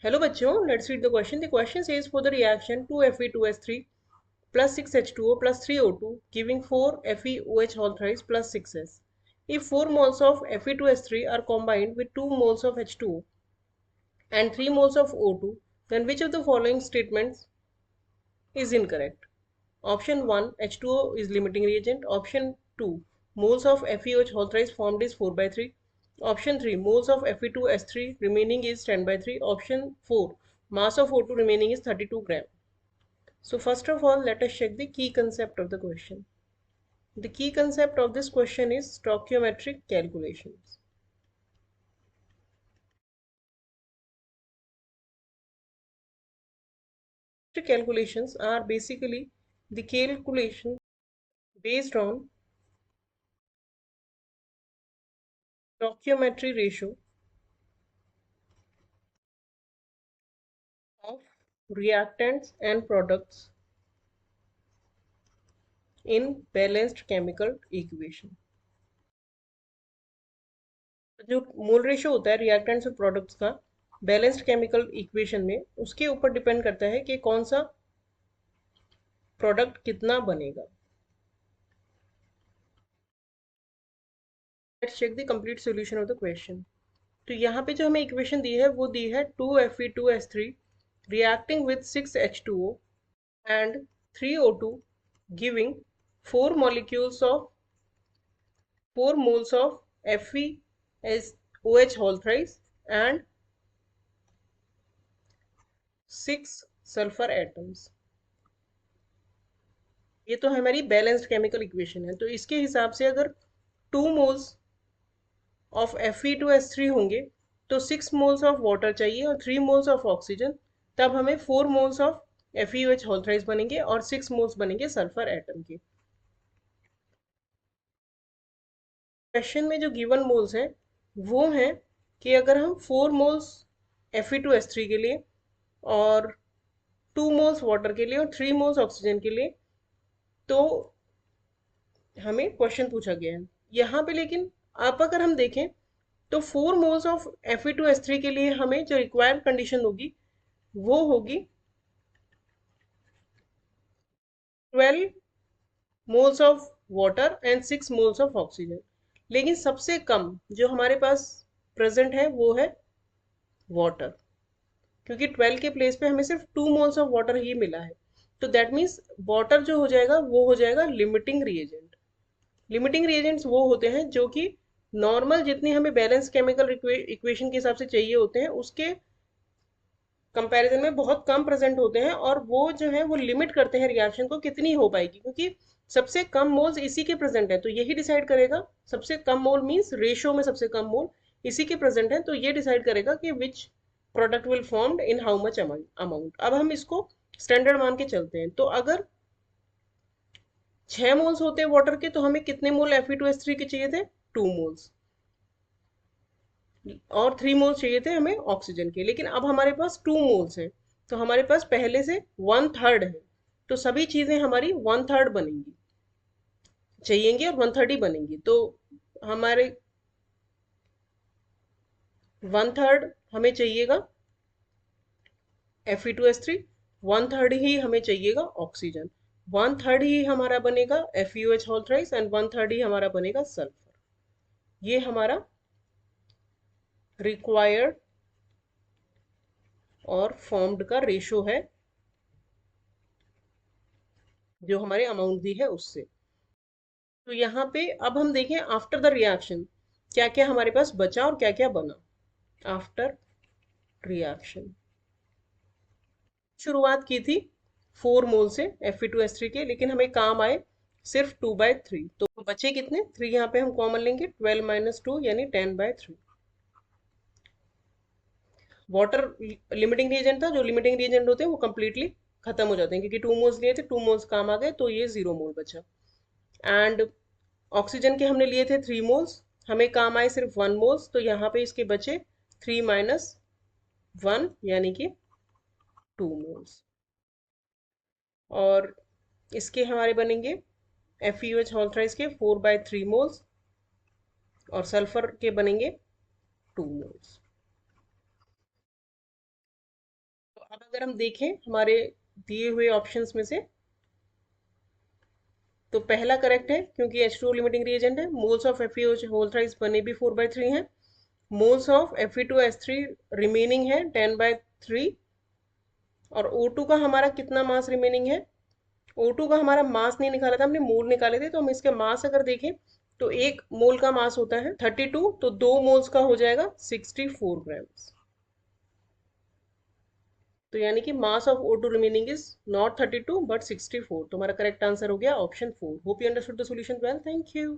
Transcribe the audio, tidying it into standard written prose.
Hello बच्चों, let's read the question. The question says for the reaction 2Fe2S3 plus 6H2O plus 3O2 giving 4FeOH whole thrice plus 6S. If 4 moles of Fe2S3 are combined with 2 moles of H2O and 3 moles of O2, then which of the following statements is incorrect? Option 1, H2O is limiting reagent. Option 2, moles of FeOH whole thrice formed is 4 by 3. Option 3, moles of Fe2S3 remaining is 10 by 3. Option 4, mass of O2 remaining is 32 gram. So first of all, let us check the key concept of the question. The key concept of this question is stoichiometric calculations. Calculations are basically the calculation based on stoichiometry ratio of reactants and products in balanced chemical equation. जो mole ratio होता है reactants और products का balanced chemical equation में, उसके ऊपर depend करता है कि कौन सा प्रोडक्ट कितना बनेगा. Let's check the complete solution of the question. तो यहाँ पे जो हमें इक्वेशन दी है वो दी है 2Fe2S3 reacting with 6H2O and 3O2 giving 4 molecules of 4 moles of FeOH whole thrice and 6 sulfur atoms. ये तो हमारी बैलेंस्ड केमिकल इक्वेशन है. तो इसके हिसाब से अगर 2 मोल्स ऑफ Fe2S3 होंगे तो 6 मोल्स ऑफ वाटर चाहिए और 3 मोल्स ऑफ ऑक्सीजन, तब हमें 4 moles of FeOH whole thrice बनेंगे और 6 मोल्स बनेंगे सल्फर एटम के. क्वेश्चन में जो गिवन मोल्स हैं वो हैं कि अगर हम 4 मोल्स Fe2S3 के लिए और 2 मोल्स वाटर के लिए और 3 मोल्स ऑक्सीजन के लिए, तो हमें क्वेश्चन पूछा गया है यहाँ पे. लेकिन आप अगर हम देखें तो 4 मोल्स ऑफ Fe2S3 के लिए हमें जो रिक्वायर्ड कंडीशन होगी वो होगी 12 moles of water and 6 moles of oxygen. लेकिन सबसे कम जो हमारे पास प्रेजेंट है वो है वाटर, क्योंकि 12 के प्लेस पे हमें सिर्फ 2 मोल्स ऑफ वाटर ही मिला है. तो दैट मीन्स वाटर जो हो जाएगा वो हो जाएगा लिमिटिंग रिएजेंट. लिमिटिंग रिएजेंट्स वो होते हैं जो कि नॉर्मल जितनी हमें बैलेंस केमिकल इक्वेशन के हिसाब से चाहिए होते हैं उसके कंपैरिजन में बहुत कम प्रेजेंट होते हैं, और वो जो है वो लिमिट करते हैं रिएक्शन को कितनी हो पाएगी, क्योंकि सबसे कम मोल्स इसी के प्रेजेंट है. तो यही डिसाइड करेगा, सबसे कम मोल मीन्स रेशियो में सबसे कम मोल इसी के प्रेजेंट है, तो ये डिसाइड करेगा कि which product will formed in how much amount. अब हम इसको स्टैंडर्ड मान के चलते हैं. तो अगर 6 मोल्स होते हैं वाटर के तो हमें कितने मोल Fe2S3 के चाहिए थे? 2 मोल्स. और 3 मोल्स चाहिए थे हमें ऑक्सीजन के. लेकिन अब हमारे पास 2 मोल्स हैं तो हमारे पास पहले से 1/3 है. तो सभी चीजें हमारी 1/3 बनेंगी, चाहिएंगी और 1/3 ही बनेंगी. तो हमारे 1/3 हमें चाहिएगा Fe2S3, 1/3 ही हमें चाहिएगा ऑक्सीजन, 1/3 ही हमारा बनेगा FeOH होल थ्राइस एंड 1/3 ही हमारा बनेगा सल्फर. ये हमारा रिक्वायर्ड और फॉर्म्ड का रेशो है जो हमारे अमाउंट दी है उससे. तो यहाँ पे अब हम देखें आफ्टर द रिएक्शन क्या क्या हमारे पास बचा और क्या क्या बना. आफ्टर रिएक्शन शुरुआत की थी 4 मोल से Fe2S3 के, लेकिन हमें काम आए सिर्फ 2/3. तो बचे कितने? 3 यहाँ पे हम कॉमन लेंगे, 12 - 2 यानी 10/3. वाटर लिमिटिंग रिएजेंट था, जो लिमिटिंग रिएजेंट होते हैं वो कंप्लीटली खत्म हो जाते हैं, क्योंकि 2 मोल्स लिए थे, 2 मोल्स काम आ गए, तो ये 0 मोल बचा. एंड ऑक्सीजन के हमने लिए थे 3 मोल्स, हमें काम आए सिर्फ 1 मोल्स, तो यहाँ पे इसके बचे 3 - 1 यानी कि 2 मोल्स. और इसके हमारे बनेंगे FeOH होल थ्राइस के 4/3 मोल्स और सल्फर के बनेंगे 2 मोल्स. अगर हम देखें हमारे दिए हुए ऑप्शंस में से, तो पहला करेक्ट है क्योंकि H2O लिमिटिंग रिएजेंट है। Moles of FeOH whole thrice 1ab4/3 है। मोल्स ऑफ Fe2S3 रिमेनिंग है 10/3। और O2 का हमारा कितना मास रिमेनिंग है? O2 का हमारा मास नहीं निकाला था हमने, मोल निकाले थे। तो हम इसके मास अगर देखें तो एक मोल का मास होता है 32, तो 2 मोल्स का हो जाएगा 64 ग्राम्स। तो यानी कि mass of O2 remaining is not 32 but 64। तो हमारा करेक्ट आंसर हो गया option 4। Hope you understood the solution well. Thank you.